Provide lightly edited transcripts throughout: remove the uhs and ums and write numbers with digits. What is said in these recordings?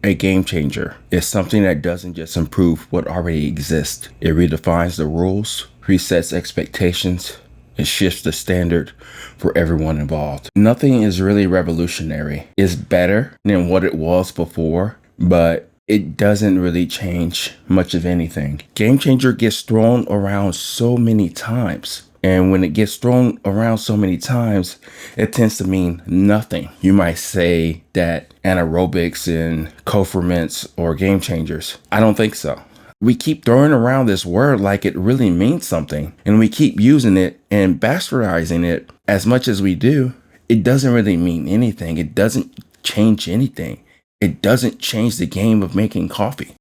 A game changer is something that doesn't just improve what already exists. It redefines the rules, resets expectations, and shifts the standard for everyone involved. Nothing is really revolutionary. It's better than what it was before, but it doesn't really change much of anything. Game changer gets thrown around so many times. And when it gets thrown around so many times, it tends to mean nothing. You might say that anaerobics and co-ferments are game changers. I don't think so. We keep throwing around this word like it really means something, and we keep using it and bastardizing it as much as we do. It doesn't really mean anything. It doesn't change anything. It doesn't change the game of making coffee.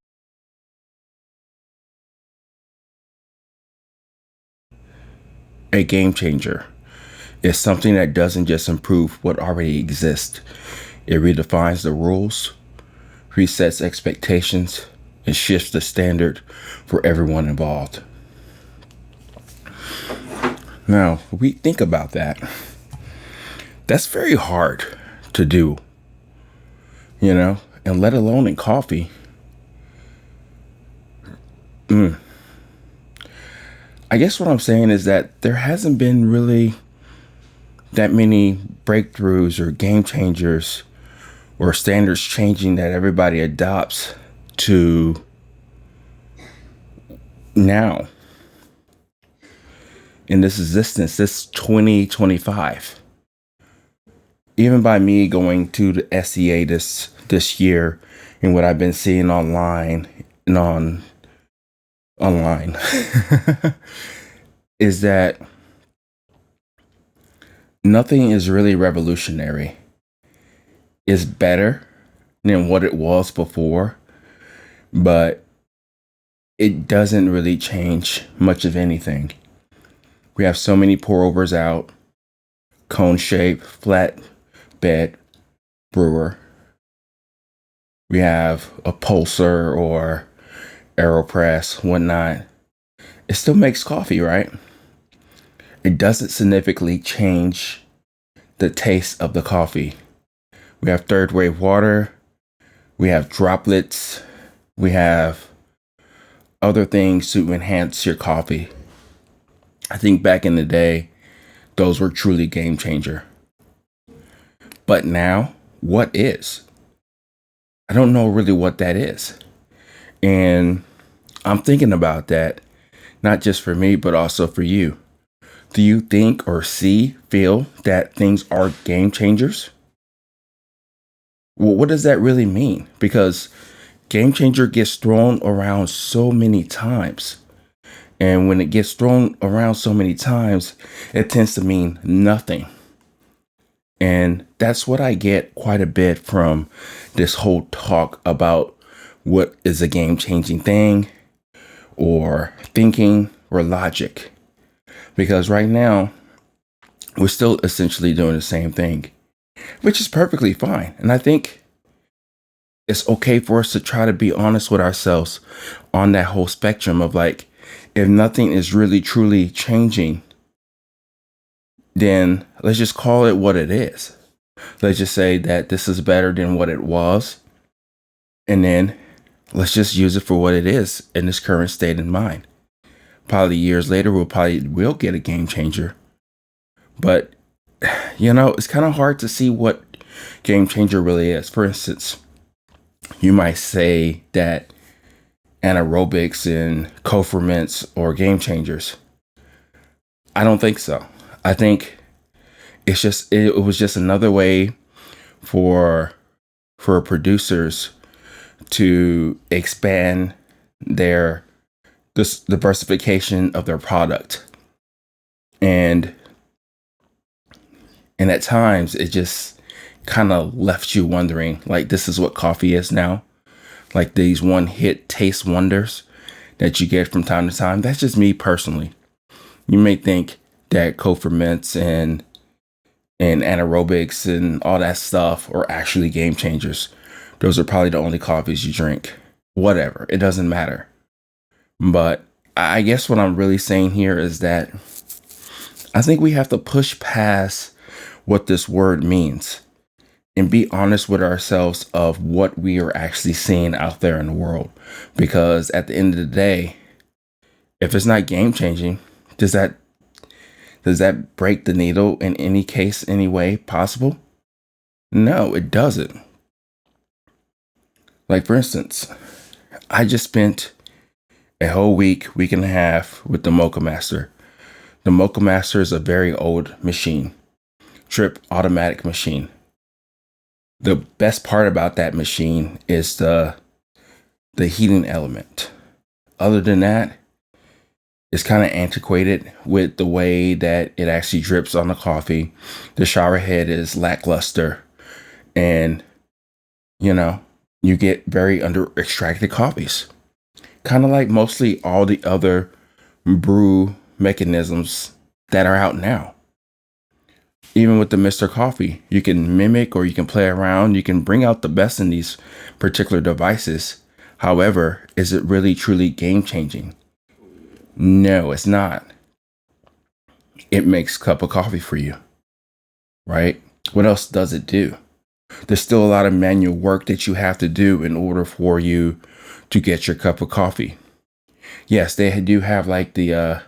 A game changer is something that doesn't just improve what already exists. It redefines the rules, resets expectations, and shifts the standard for everyone involved. Now, we think about that. That's very hard to do, and let alone in coffee. I guess what I'm saying is that there hasn't been really that many breakthroughs or game changers or standards changing that everybody adopts to now in this existence, this 2025. Even by me going to the SEA this year and what I've been seeing online and online is that nothing is really revolutionary. It's better than what it was before, but it doesn't really change much of anything. We have so many pour overs out, cone shape, flat bed, Brewer. We have a pulsar or AeroPress, whatnot. It still makes coffee, right? It doesn't significantly change the taste of the coffee. We have third wave water. We have droplets. We have other things to enhance your coffee. I think back in the day, those were truly game changer. But now, what is? I don't know really what that is. And I'm thinking about that, not just for me, but also for you. Do you think or feel that things are game changers? Well, what does that really mean? Because game changer gets thrown around so many times. And when it gets thrown around so many times, it tends to mean nothing. And that's what I get quite a bit from this whole talk about what is a game changing thing or thinking or logic. Because right now, we're still essentially doing the same thing, which is perfectly fine. And I think it's okay for us to try to be honest with ourselves on that whole spectrum of like, if nothing is really truly changing, then let's just call it what it is. Let's just say that this is better than what it was. And then let's just use it for what it is in this current state in mind. Probably years later, we'll get a game changer. But, it's kind of hard to see what game changer really is. For instance, you might say that anaerobics and co-ferments are game changers. I don't think so. I think it was just another way for producers to expand their diversification of their product. And at times it just kind of left you wondering, like, this is what coffee is now. Like these one hit taste wonders that you get from time to time. That's just me personally. You may think that co-ferments and anaerobics and all that stuff are actually game changers. Those are probably the only coffees you drink. Whatever. It doesn't matter. But I guess what I'm really saying here is that I think we have to push past what this word means and be honest with ourselves of what we are actually seeing out there in the world. Because at the end of the day, if it's not game changing, does that break the needle in any case, any way possible? No, it doesn't. Like, for instance, I just spent a whole week and a half with the Moccamaster. The Moccamaster is a very old machine, trip automatic machine. The best part about that machine is the heating element. Other than that, it's kind of antiquated with the way that it actually drips on the coffee. The shower head is lackluster, and you get very under extracted coffees. Kind of like mostly all the other brew mechanisms that are out now. Even with the Mr. Coffee, you can mimic or you can play around. You can bring out the best in these particular devices. However, is it really truly game changing? No, it's not. It makes a cup of coffee for you, right? What else does it do? There's still a lot of manual work that you have to do in order for you to get your cup of coffee. Yes, they do have like the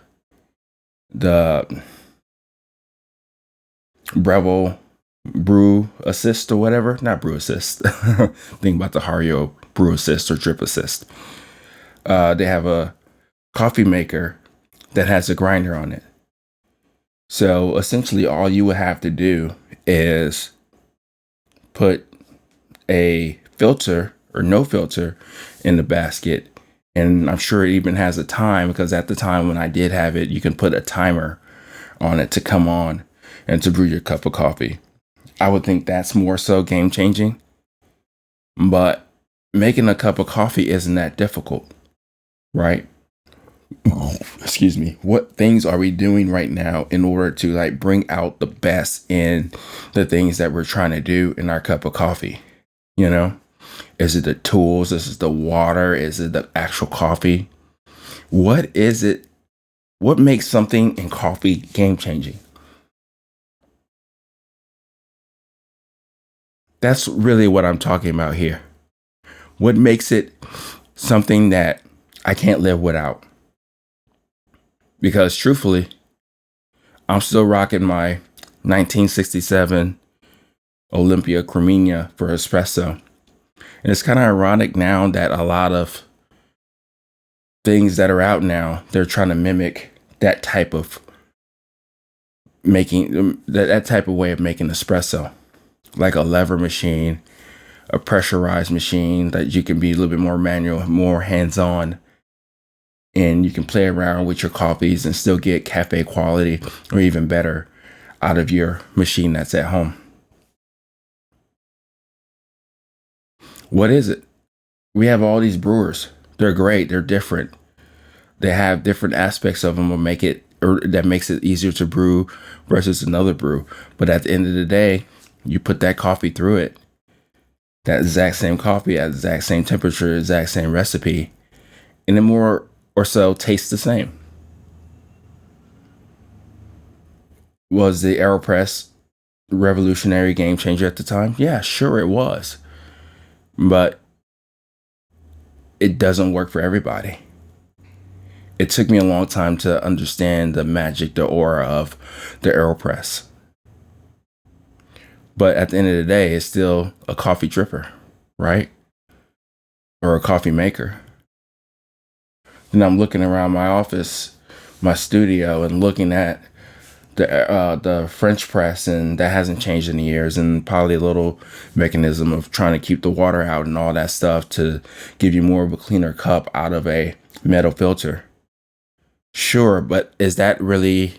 Breville Brew Assist or whatever. Not Brew Assist. Think about the Hario Brew Assist or Drip Assist. They have a coffee maker that has a grinder on it. So essentially all you would have to do is put a filter or no filter in the basket. And I'm sure it even has a time, because at the time when I did have it, you can put a timer on it to come on and to brew your cup of coffee. I would think that's more so game changing. But making a cup of coffee isn't that difficult, right? Excuse me. What things are we doing right now in order to like bring out the best in the things that we're trying to do in our cup of coffee? Is it the tools? Is it the water? Is it the actual coffee? What is it? What makes something in coffee game changing? That's really what I'm talking about here. What makes it something that I can't live without? Because truthfully, I'm still rocking my 1967 Olympia Cremina for espresso. And it's kind of ironic now that a lot of things that are out now, they're trying to mimic that type of making, that type of way of making espresso. Like a lever machine, a pressurized machine that you can be a little bit more manual, more hands-on. And you can play around with your coffees and still get cafe quality or even better out of your machine that's at home. What is it? We have all these brewers. They're great. They're different. They have different aspects of them that makes it easier to brew versus another brew. But at the end of the day, you put that coffee through it. That exact same coffee at the exact same temperature, exact same recipe, and it more or so tastes the same. Was the AeroPress revolutionary game changer at the time? Yeah, sure it was. But it doesn't work for everybody. It took me a long time to understand the magic, the aura of the AeroPress. But at the end of the day, it's still a coffee dripper, right? Or a coffee maker. And I'm looking around my office, my studio, and looking at the French press, and that hasn't changed in years, and probably a little mechanism of trying to keep the water out and all that stuff to give you more of a cleaner cup out of a metal filter. Sure, but is that really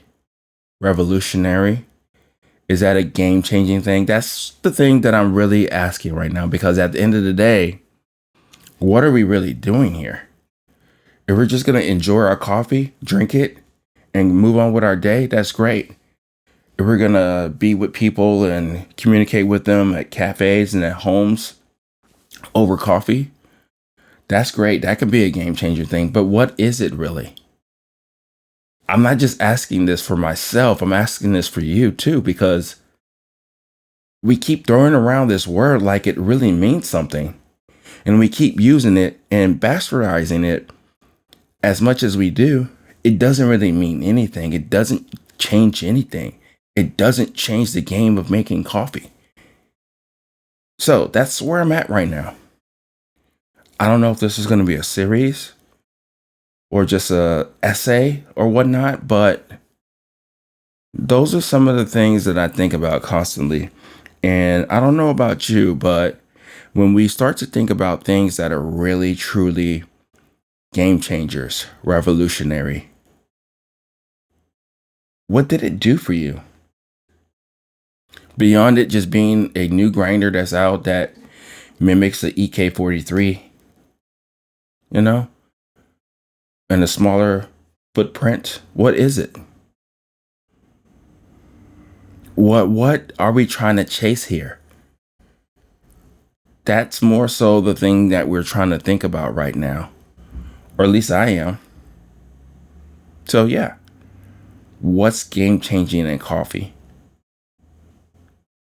revolutionary? Is that a game-changing thing? That's the thing that I'm really asking right now, because at the end of the day, what are we really doing here? If we're just going to enjoy our coffee, drink it, and move on with our day, that's great. If we're going to be with people and communicate with them at cafes and at homes over coffee, that's great. That could be a game-changer thing. But what is it really? I'm not just asking this for myself. I'm asking this for you too, because we keep throwing around this word like it really means something. And we keep using it and bastardizing it as much as we do. It doesn't really mean anything. It doesn't change anything. It doesn't change the game of making coffee. So that's where I'm at right now. I don't know if this is going to be a series or just a essay or whatnot, but those are some of the things that I think about constantly. And I don't know about you, but when we start to think about things that are really, truly game changers, revolutionary, what did it do for you? Beyond it just being a new grinder that's out that mimics the EK43, and a smaller footprint, what is it? What are we trying to chase here? That's more so the thing that we're trying to think about right now. Or at least I am. So yeah. What's game changing in coffee?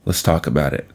Let's talk about it.